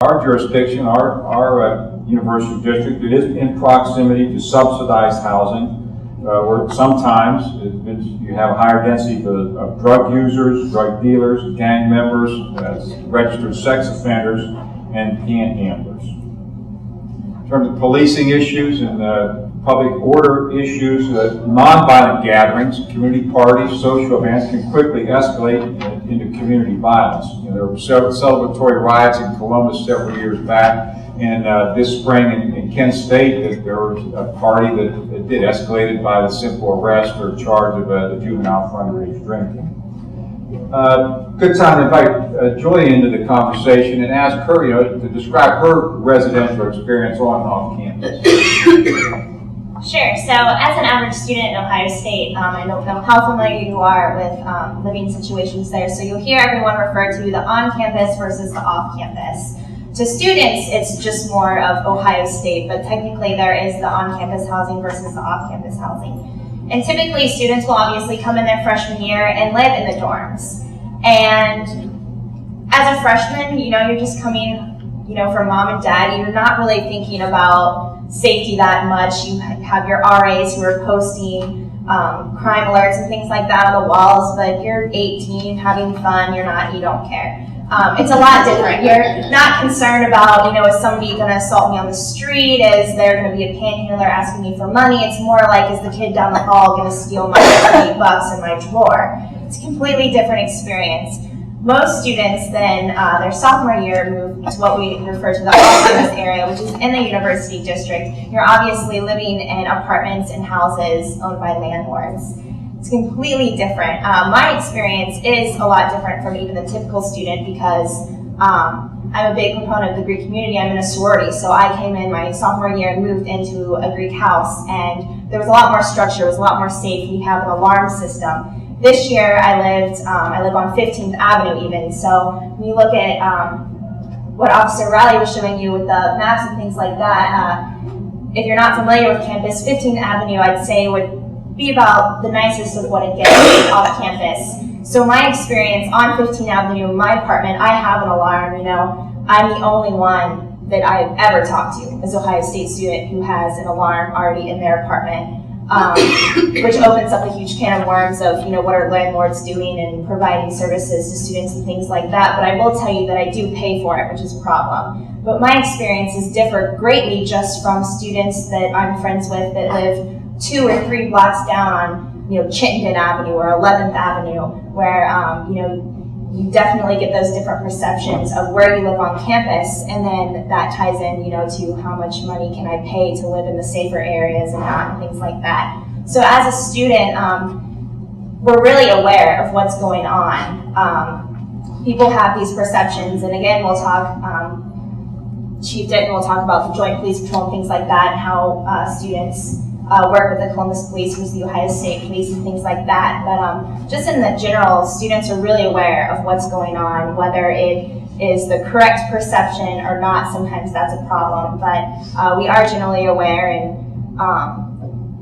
Our jurisdiction, our university district, it is in proximity to subsidized housing, where sometimes you have a higher density of drug users, drug dealers, gang members, registered sex offenders, and panhandlers. In terms of policing issues and public order issues, nonviolent gatherings, community parties, social events can quickly escalate into community violence. There were several celebratory riots in Columbus several years back, and this spring in Kent State, there was a party that did escalated by the simple arrest or charge of the juvenile for underage drinking. Good time to invite Joy into the conversation and ask her, to describe her residential experience on and off campus. Sure. So as an average student in Ohio State, I don't know how familiar you are with living situations there. So you'll hear everyone refer to the on-campus versus the off-campus. To students, it's just more of Ohio State, but technically there is the on-campus housing versus the off-campus housing. And typically students will obviously come in their freshman year and live in the dorms. And as a freshman, you're just coming, from mom and dad. You're not really thinking about safety that much. You have your RAs who are posting crime alerts and things like that on the walls, but you're 18, having fun, you don't care. It's a lot different. You're not concerned about, is somebody going to assault me on the street? Is there going to be a panhandler asking me for money? It's more like, is the kid down the hall going to steal my $20 in my drawer? It's a completely different experience. Most students then, their sophomore year, move to what we refer to the off-campus area, which is in the university district. You're obviously living in apartments and houses owned by landlords. It's completely different. My experience is a lot different from even the typical student because I'm a big proponent of the Greek community. I'm in a sorority, so I came in my sophomore year and moved into a Greek house, and there was a lot more structure, it was a lot more safe. We have an alarm system. This year I live on 15th Avenue even, so when you look at what Officer Riley was showing you with the maps and things like that, if you're not familiar with campus, 15th Avenue I'd say would be about the nicest of what it gets off campus. So my experience on 15th Avenue in my apartment, I have an alarm, I'm the only one that I've ever talked to as an Ohio State student who has an alarm already in their apartment. Which opens up a huge can of worms of, what are landlords doing and providing services to students and things like that. But I will tell you that I do pay for it, which is a problem. But my experiences differ greatly just from students that I'm friends with that live 2 or 3 blocks down on, Chittenden Avenue or 11th Avenue, where, you definitely get those different perceptions of where you live on campus, and then that ties in, to how much money can I pay to live in the safer areas and not, and things like that. So as a student, we're really aware of what's going on. People have these perceptions, and again, we'll talk, Chief Denton will talk about the Joint Police Patrol and things like that, and how students work with the Columbus Police versus the Ohio State Police and things like that. But just in the general, students are really aware of what's going on, whether it is the correct perception or not. Sometimes that's a problem, but we are generally aware, and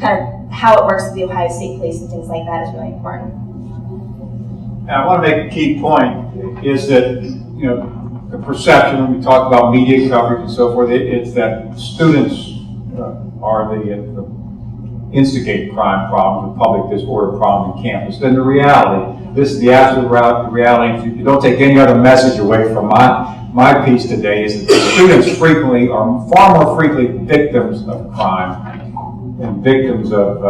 kind of how it works with the Ohio State Police and things like that is really important. And I want to make a key point is that, the perception when we talk about media coverage and so forth, it's that students are the instigate crime problems, the public disorder problem in campus. Then the reality, this is the absolute reality. If you don't take any other message away from my piece today, is that students frequently are far more frequently victims of crime and victims of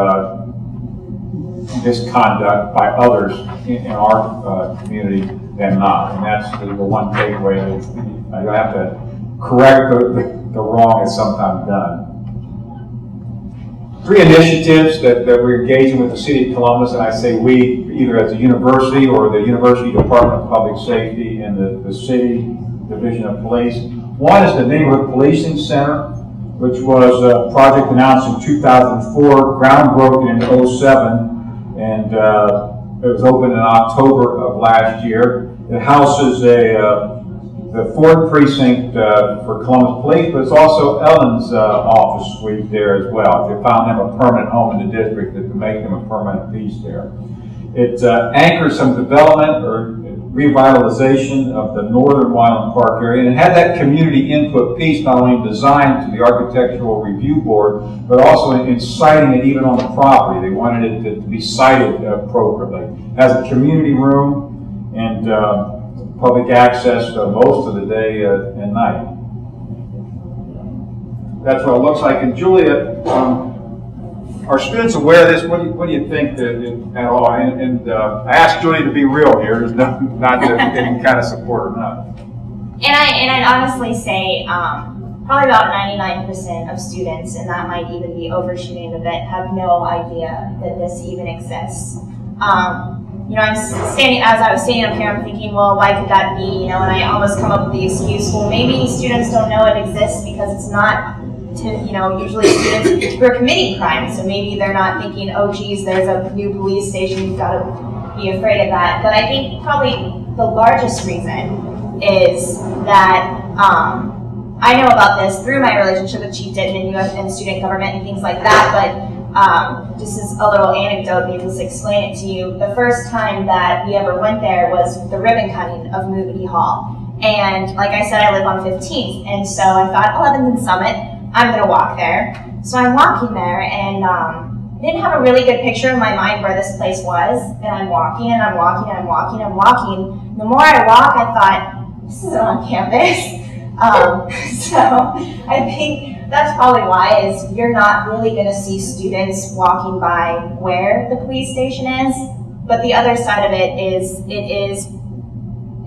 misconduct by others in our community than not. And that's the one takeaway that you have to correct the wrong that's sometimes done. 3 initiatives that we're engaging with the City of Columbus, and I say we, either as a university or the University Department of Public Safety and the City Division of Police. One is the Neighborhood Policing Center, which was a project announced in 2004, groundbroken in 2007, and it was opened in October of last year. It houses the 4th precinct for Columbus Police, but it's also Ellen's office suite there as well. They found them a permanent home in the district to make them a permanent piece there. It anchors some development, or revitalization of the northern Wyland Park area, and it had that community input piece not only designed to the Architectural Review Board, but also in citing it even on the property. They wanted it to be cited appropriately. It has a community room and public access most of the day and night. That's what it looks like. And Julia, are students aware of this? What do you think at all? And I asked Julia to be real here. There's not any kind of support or not. And I'd honestly say probably about 99% of students, and that might even be overshooting a bit, have no idea that this even exists. You know, as I was standing up here, I'm thinking, well, why could that be? You know, and I almost come up with the excuse, well, maybe students don't know it exists because it's not. You know, usually students who are committing crimes, so maybe they're not thinking, oh geez, there's a new police station, you've got to be afraid of that. But I think probably the largest reason is that I know about this through my relationship with Chief Denton and student government and things like that, but just as a little anecdote, maybe just explain it to you. The first time that we ever went there was the ribbon cutting of Moody Hall. And like I said, I live on 15th, and so I thought, 11th and Summit, I'm going to walk there. So I'm walking there, and I didn't have a really good picture in my mind where this place was. And I'm walking, and I'm walking, and I'm walking, and I'm walking. The more I walk, I thought, this isn't on campus. So I think that's probably why is you're not really going to see students walking by where the police station is. But the other side of it is,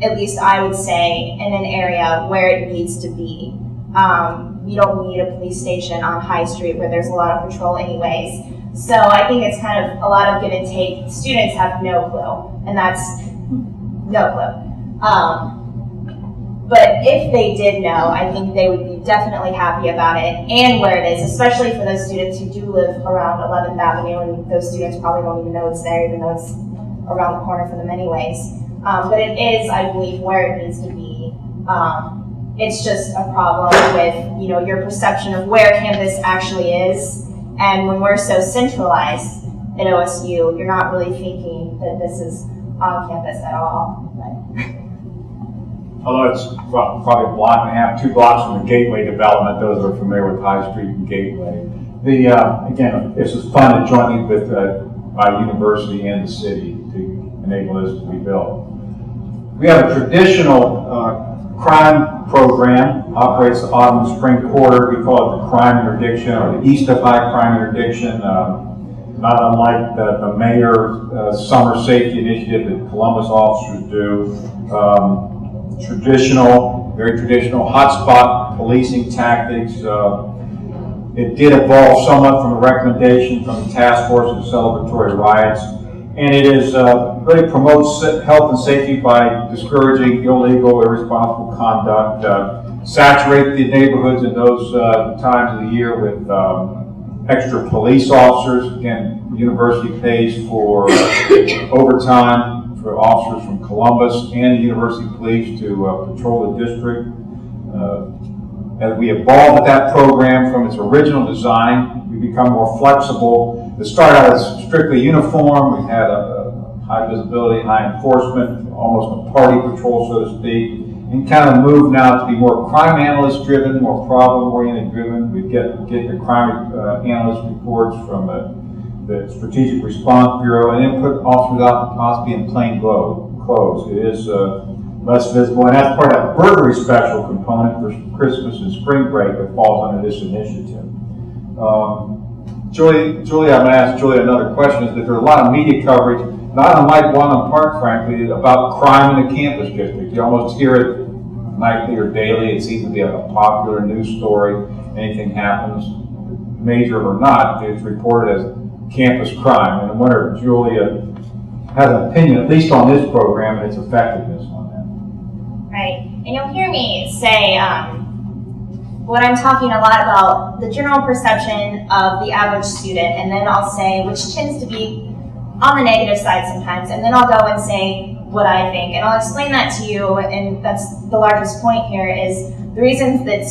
at least I would say, in an area where it needs to be. You don't need a police station on High Street where there's a lot of patrol anyways. So I think it's kind of a lot of give and take. Students have no clue, and that's no clue. But if they did know, I think they would be definitely happy about it and where it is, especially for those students who do live around 11th Avenue, and those students probably don't even know it's there, even though it's around the corner for them anyways. But it is, I believe, where it needs to be. It's just a problem with, you know, your perception of where campus actually is. And when we're so centralized at OSU, you're not really thinking that this is on campus at all. Although it's probably a block and a half, 2 blocks from the Gateway development, those who are familiar with High Street and Gateway. Again, this is funded jointly with by university and the city to enable this to be built. We have a traditional crime program, operates the autumn and spring quarter. We call it the crime interdiction or the East of High crime interdiction. Not unlike the mayor summer safety initiative that Columbus officers do. Very traditional hotspot policing tactics. It did evolve somewhat from a recommendation from the task force of celebratory riots. And it is really promotes health and safety by discouraging illegal, irresponsible conduct, saturate the neighborhoods in those times of the year with extra police officers. Again, the university pays for overtime for officers from Columbus and the university police to patrol the district. As we evolved that program from its original design, we become more flexible. It started out as strictly uniform. We had a high visibility, high enforcement, almost a party patrol, so to speak, and kind of moved now to be more crime analyst driven, more problem oriented driven. We get the crime analyst reports from the Strategic Response Bureau and then put officers out possibly in plain clothes. It is less visible, and that's part of that burglary special component for Christmas and spring break that falls under this initiative. Julie, I'm going to ask Julie another question, is that there's a lot of media coverage, not unlike Wyland Park, frankly, about crime in the campus district. You almost hear it nightly or daily. It seems to be a popular news story. Anything happens, major or not, it's reported as campus crime. And I wonder if Julia has an opinion, at least on this program and its effectiveness on that. Right, and you'll hear me say, when I'm talking a lot about the general perception of the average student, and then I'll say, which tends to be on the negative side sometimes, and then I'll go and say what I think, and I'll explain that to you, and that's the largest point here, is the reasons that